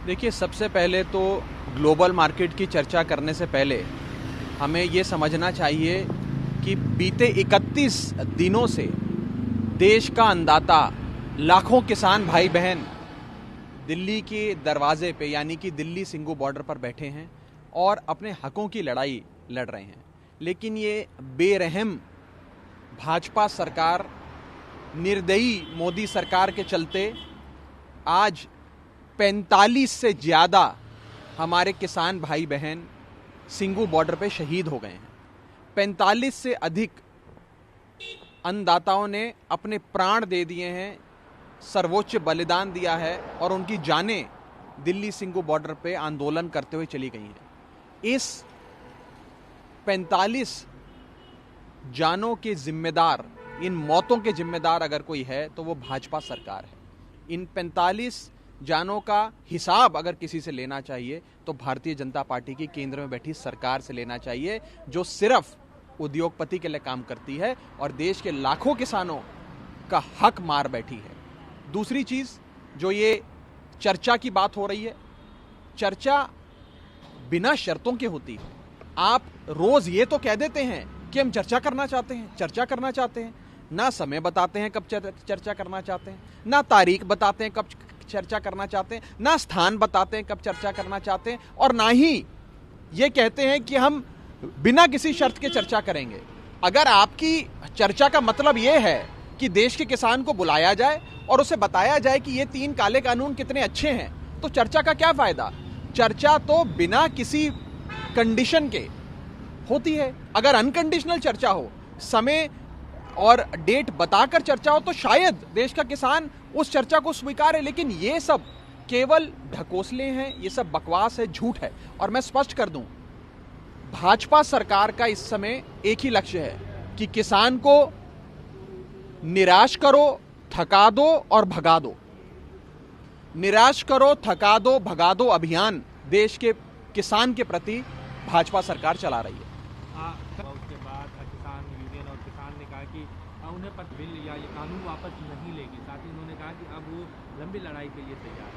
देखिए, सबसे पहले तो ग्लोबल मार्केट की चर्चा करने से पहले हमें ये समझना चाहिए कि बीते 31 दिनों से देश का अन्नदाता लाखों किसान भाई बहन दिल्ली के दरवाजे पे यानी कि दिल्ली सिंगू बॉर्डर पर बैठे हैं और अपने हकों की लड़ाई लड़ रहे हैं। लेकिन ये बेरहम भाजपा सरकार, निर्दयी मोदी सरकार के चलते आज 45 से ज़्यादा हमारे किसान भाई बहन सिंगू बॉर्डर पे शहीद हो गए हैं। 45 से अधिक अन्नदाताओं ने अपने प्राण दे दिए हैं, सर्वोच्च बलिदान दिया है और उनकी जानें दिल्ली सिंगू बॉर्डर पे आंदोलन करते हुए चली गई हैं। इस 45 जानों के जिम्मेदार, इन मौतों के जिम्मेदार अगर कोई है तो वो भाजपा सरकार है। इन 45 जानों का हिसाब अगर किसी से लेना चाहिए तो भारतीय जनता पार्टी की केंद्र में बैठी सरकार से लेना चाहिए, जो सिर्फ उद्योगपति के लिए काम करती है और देश के लाखों किसानों का हक मार बैठी है। दूसरी चीज, जो ये चर्चा की बात हो रही है, चर्चा बिना शर्तों के होती है। आप रोज ये तो कह देते हैं कि हम चर्चा करना चाहते हैं, ना समय बताते हैं कब चर्चा करना चाहते हैं, ना तारीख बताते हैं कब चर्चा करना चाहते हैं, ना स्थान बताते हैं कब चर्चा करना चाहते हैं, और ना ही ये कहते हैं कि हम बिना किसी शर्त के चर्चा करेंगे। अगर आपकी चर्चा का मतलब ये है कि देश के किसान को बुलाया जाए और उसे बताया जाए कि ये 3 काले कानून कितने अच्छे हैं, तो चर्चा का क्या फायदा? चर्चा तो बिना किसी कंडीशन के होती है। अगर अनकंडीशनल चर्चा हो, समय और डेट बताकर चर्चा हो, तो शायद देश का किसान उस चर्चा को स्वीकारे। लेकिन ये सब केवल ढकोसले हैं, ये सब बकवास है, झूठ है। और मैं स्पष्ट कर दूं, भाजपा सरकार का इस समय एक ही लक्ष्य है कि किसान को निराश करो, थका दो और भगा दो। निराश करो, थका दो, भगा दो अभियान देश के किसान के प्रति भाजपा सरकार चला रही है। उसके बाद किसान यूनियन और किसान ने कहा कि उन्हें बिल या ये कानून वापस नहीं लेगी। साथ ही उन्होंने कहा कि अब वो लंबी लड़ाई के लिए तैयार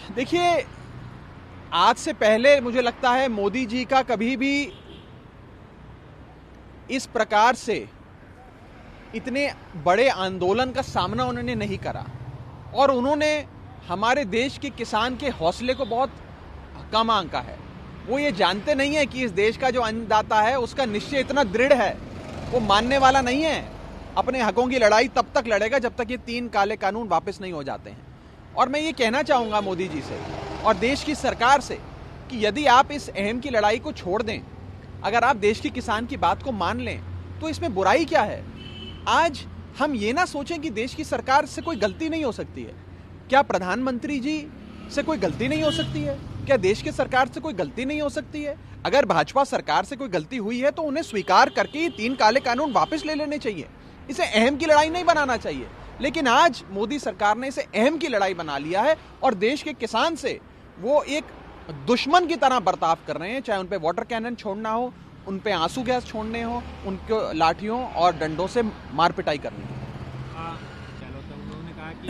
है। देखिए, आज से पहले मुझे लगता है मोदी जी का कभी भी इस प्रकार से इतने बड़े आंदोलन का सामना उन्होंने नहीं करा, और उन्होंने हमारे देश के किसान के हौसले को बहुत कम आंका है। वो ये जानते नहीं है कि इस देश का जो अन्नदाता है उसका निश्चय इतना दृढ़ है, वो मानने वाला नहीं है। अपने हकों की लड़ाई तब तक लड़ेगा जब तक ये 3 काले कानून वापस नहीं हो जाते हैं। और मैं ये कहना चाहूँगा मोदी जी से और देश की सरकार से कि यदि आप इस अहम की लड़ाई को छोड़ दें, अगर आप देश के किसान की बात को मान लें, तो इसमें बुराई क्या है? आज हम ये ना सोचें कि देश की सरकार से कोई गलती नहीं हो सकती है। क्या प्रधानमंत्री जी से कोई गलती नहीं हो सकती है? क्या देश की सरकार से कोई गलती नहीं हो सकती है? अगर भाजपा सरकार से कोई गलती हुई है तो उन्हें स्वीकार करके ये 3 काले कानून वापस ले लेने चाहिए। इसे अहम की लड़ाई नहीं बनाना चाहिए। लेकिन आज मोदी सरकार ने इसे अहम की लड़ाई बना लिया है और देश के किसान से वो एक दुश्मन की तरह बर्ताव कर रहे हैं। चाहे उन पे वाटर कैनन छोड़ना हो, उन पे आंसू गैस छोड़ने हो, उनको लाठियों और डंडों से मार पिटाई करनी हो। चलो, तो उन्होंने कहा कि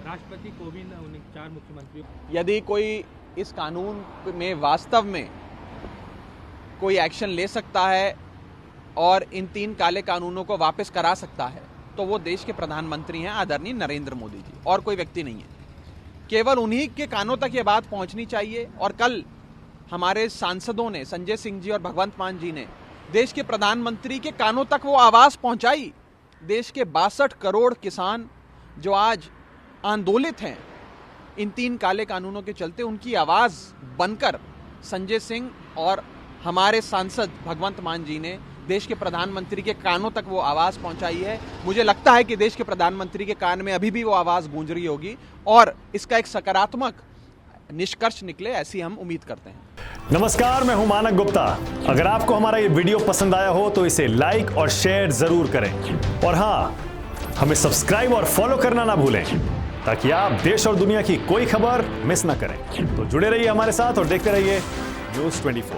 राष्ट्रपति कोविंद 4 मुख्यमंत्री, यदि कोई इस कानून में वास्तव में कोई एक्शन ले सकता है और इन 3 काले कानूनों को वापस करा सकता है, तो वो देश के प्रधानमंत्री हैं आदरणीय नरेंद्र मोदी जी, और कोई व्यक्ति नहीं है। केवल उन्हीं के कानों तक ये बात पहुंचनी चाहिए। और कल हमारे सांसदों ने, संजय सिंह जी और भगवंत मान जी ने देश के प्रधानमंत्री के कानों तक वो आवाज पहुंचाई। देश के 62 करोड़ किसान जो आज आंदोलित हैं इन 3 काले कानूनों के चलते, उनकी आवाज बनकर संजय सिंह और हमारे सांसद भगवंत मान जी ने देश के प्रधानमंत्री के कानों तक वो आवाज पहुंचाई है। मुझे लगता है कि देश के प्रधानमंत्री के कान में अभी भी वो आवाज गूंज रही होगी और इसका एक सकारात्मक निष्कर्ष निकले, ऐसी हम उम्मीद करते हैं। नमस्कार, मैं हूं मानक गुप्ता। अगर आपको हमारा ये वीडियो पसंद आया हो तो इसे लाइक और शेयर जरूर करें, और हां, हमें सब्सक्राइब और फॉलो करना ना भूलें ताकि आप देश और दुनिया की कोई खबर मिस ना करें। तो जुड़े रहिए हमारे साथ और देखते रहिए न्यूज़ 24।